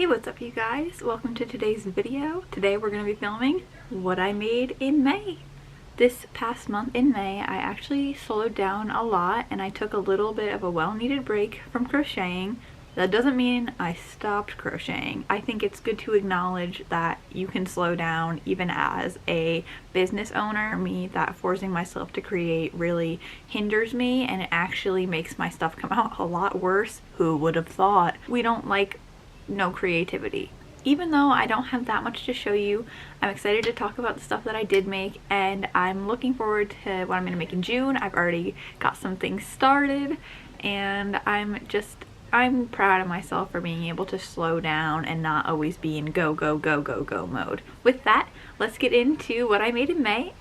Hey, what's up you guys? Welcome to today's video. Today we're going to be filming what I made in May. This past month in May, I actually slowed down a lot and I took a little bit of a well-needed break from crocheting. That doesn't mean I stopped crocheting. I think it's good to acknowledge that you can slow down even as a business owner. For me, that forcing myself to create really hinders me and it actually makes my stuff come out a lot worse. Who would have thought? We don't like no creativity. Even though I don't have that much to show you, I'm excited to talk about the stuff that I did make and I'm looking forward to what I'm going to make in June. I've already got some things started and I'm proud of myself for being able to slow down and not always be in go, go, go, go, go mode. With that, let's get into what I made in May.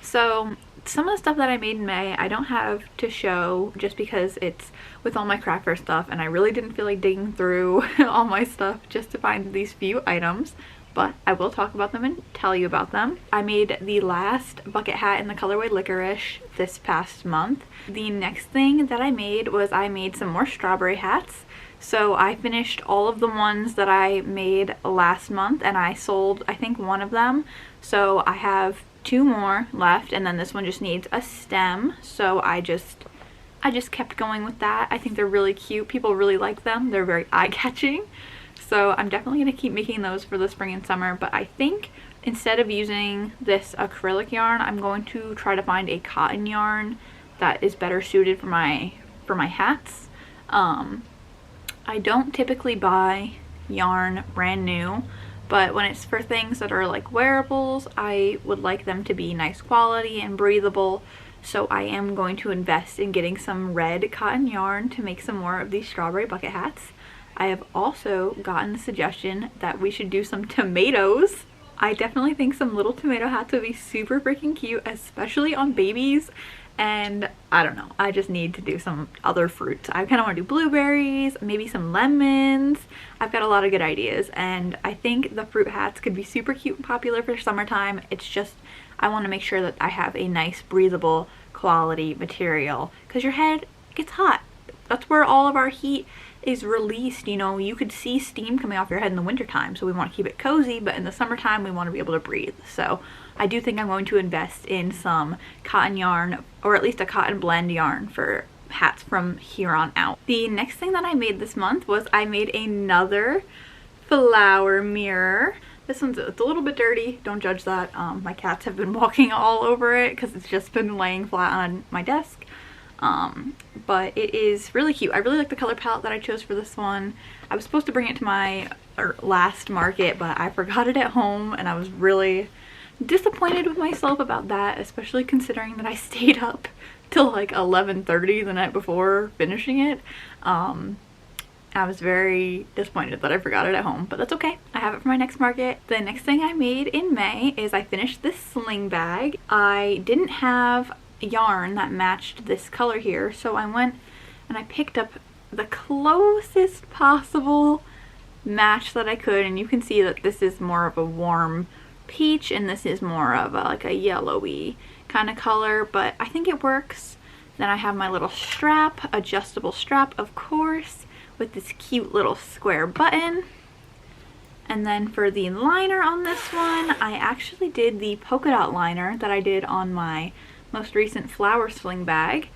So some of the stuff that I made in May I don't have to show just because it's with all my craft fair stuff and I really didn't feel like digging through all my stuff just to find these few items, but I will talk about them and tell you about them. I made the last bucket hat in the colorway Licorice this past month. The next thing that I made was I made some more strawberry hats. So I finished all of the ones that I made last month and I sold I think one of them. So I have two more left and then this one just needs a stem, so I just kept going with that. I think they're really cute. People really like them. They're very eye-catching. So I'm definitely going to keep making those for the spring and summer, but I think instead of using this acrylic yarn, I'm going to try to find a cotton yarn that is better suited for my hats. I don't typically buy yarn brand new, but when it's for things that are like wearables, I would like them to be nice quality and breathable. So I am going to invest in getting some red cotton yarn to make some more of these strawberry bucket hats. I have also gotten the suggestion that we should do some tomatoes. I definitely think some little tomato hats would be super freaking cute, especially on babies. And I don't know, I just need to do some other fruits. I kind of want to do blueberries, maybe some lemons. I've got a lot of good ideas and I think the fruit hats could be super cute and popular for summertime. It's just, I want to make sure that I have a nice breathable quality material because your head gets hot. That's where all of our heat is released. You know, you could see steam coming off your head in the wintertime, so we want to keep it cozy, but in the summertime we want to be able to breathe. So I do think I'm going to invest in some cotton yarn, or at least a cotton blend yarn for hats from here on out. The next thing that I made this month was I made another flower mirror. This one's a little bit dirty, don't judge that. My cats have been walking all over it because it's just been laying flat on my desk. But it is really cute. I really like the color palette that I chose for this one. I was supposed to bring it to my last market, but I forgot it at home and I was really disappointed with myself about that, especially considering that I stayed up till like 11:30 the night before finishing it. I was very disappointed that I forgot it at home, but that's okay. I have it for my next market. The next thing I made in May is I finished this sling bag. I didn't have yarn that matched this color here, so I went and I picked up the closest possible match that I could, and you can see that this is more of a warm peach and this is more of like a yellowy kind of color, but I think it works. Then I have my little strap, adjustable strap of course, with this cute little square button. And then for the liner on this one, I actually did the polka dot liner that I did on my most recent flower sling bag.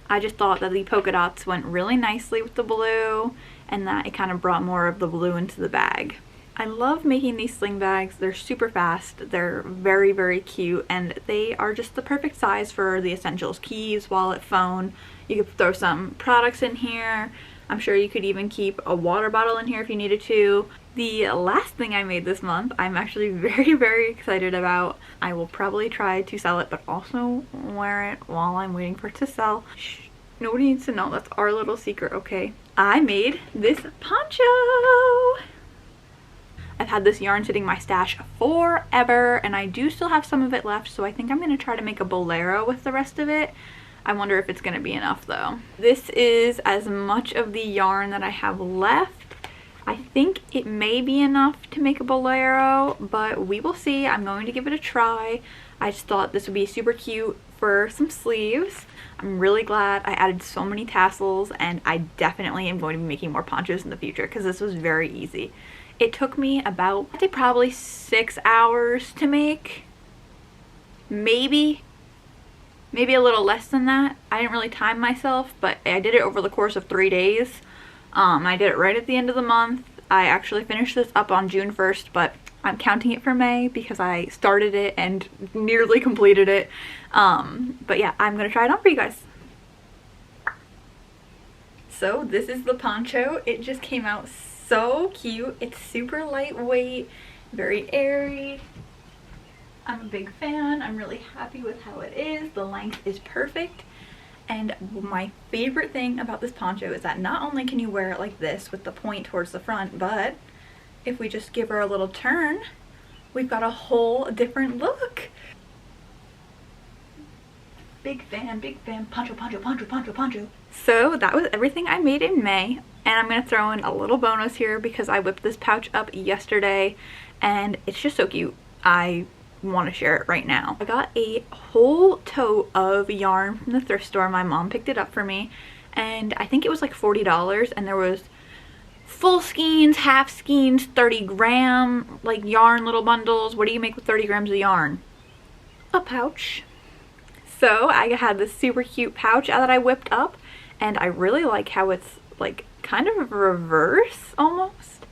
I just thought that the polka dots went really nicely with the blue and that it kind of brought more of the blue into the bag. I love making these sling bags. They're super fast, they're very, very cute, and they are just the perfect size for the essentials: keys, wallet, phone. You could throw some products in here. I'm sure you could even keep a water bottle in here if you needed to. The last thing I made this month, I'm actually very, very excited about. I will probably try to sell it, but also wear it while I'm waiting for it to sell. Shh, nobody needs to know. That's our little secret, okay? I made this poncho! I've had this yarn sitting in my stash forever, and I do still have some of it left, so I think I'm going to try to make a bolero with the rest of it. I wonder if it's going to be enough though. This is as much of the yarn that I have left. I think it may be enough to make a bolero, but we will see. I'm going to give it a try. I just thought this would be super cute for some sleeves. I'm really glad I added so many tassels, and I definitely am going to be making more ponchos in the future because this was very easy. It took me about, I'd say probably 6 hours to make. Maybe a little less than that. I didn't really time myself, but I did it over the course of 3 days. I did it right at the end of the month. I actually finished this up on June 1st, but I'm counting it for May because I started it and nearly completed it. But yeah, I'm gonna try it on for you guys. So this is the poncho. It just came out so cute. It's super lightweight, very airy. I'm a big fan. I'm really happy with how it is. The length is perfect. And my favorite thing about this poncho is that not only can you wear it like this with the point towards the front, but if we just give her a little turn, we've got a whole different look. Big fan, poncho, poncho, poncho, poncho, poncho. So that was everything I made in May. And I'm going to throw in a little bonus here because I whipped this pouch up yesterday and it's just so cute. I want to share it right now. I got a whole tote of yarn from the thrift store. My mom picked it up for me and I think it was like $40, and there was full skeins, half skeins, 30-gram like yarn little bundles. What do you make with 30 grams of yarn? A pouch. So I had this super cute pouch that I whipped up, and I really like how it's like kind of reverse almost.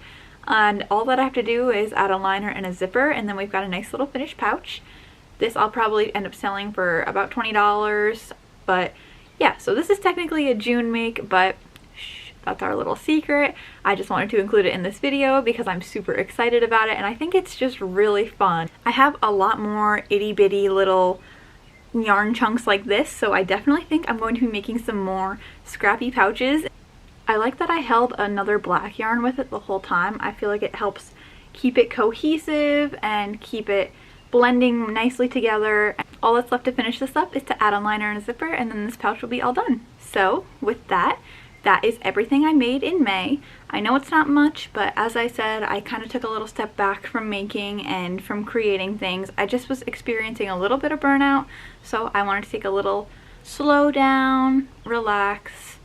And all that I have to do is add a liner and a zipper, and then we've got a nice little finished pouch. This I'll probably end up selling for about $20. But yeah, so this is technically a June make, but shh, that's our little secret. I just wanted to include it in this video because I'm super excited about it, and I think it's just really fun. I have a lot more itty bitty little yarn chunks like this, so I definitely think I'm going to be making some more scrappy pouches. I like that I held another black yarn with it the whole time. I feel like it helps keep it cohesive and keep it blending nicely together. All that's left to finish this up is to add a liner and a zipper, and then this pouch will be all done. So with that, that is everything I made in May. I know it's not much, but as I said, I kind of took a little step back from making and from creating things. I just was experiencing a little bit of burnout, so I wanted to take a little slow down, relax.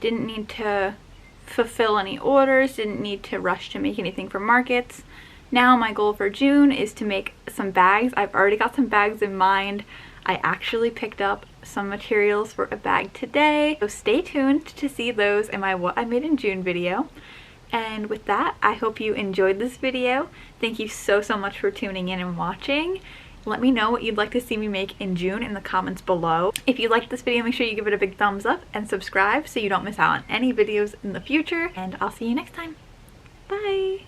Didn't need to fulfill any orders, didn't need to rush to make anything for markets. Now my goal for June is to make some bags. I've already got some bags in mind. I actually picked up some materials for a bag today, so stay tuned to see those in my What I Made in June video. And with that, I hope you enjoyed this video. Thank you so much for tuning in and watching. Let me know what you'd like to see me make in June in the comments below. If you liked this video, make sure you give it a big thumbs up and subscribe so you don't miss out on any videos in the future. And I'll see you next time. Bye!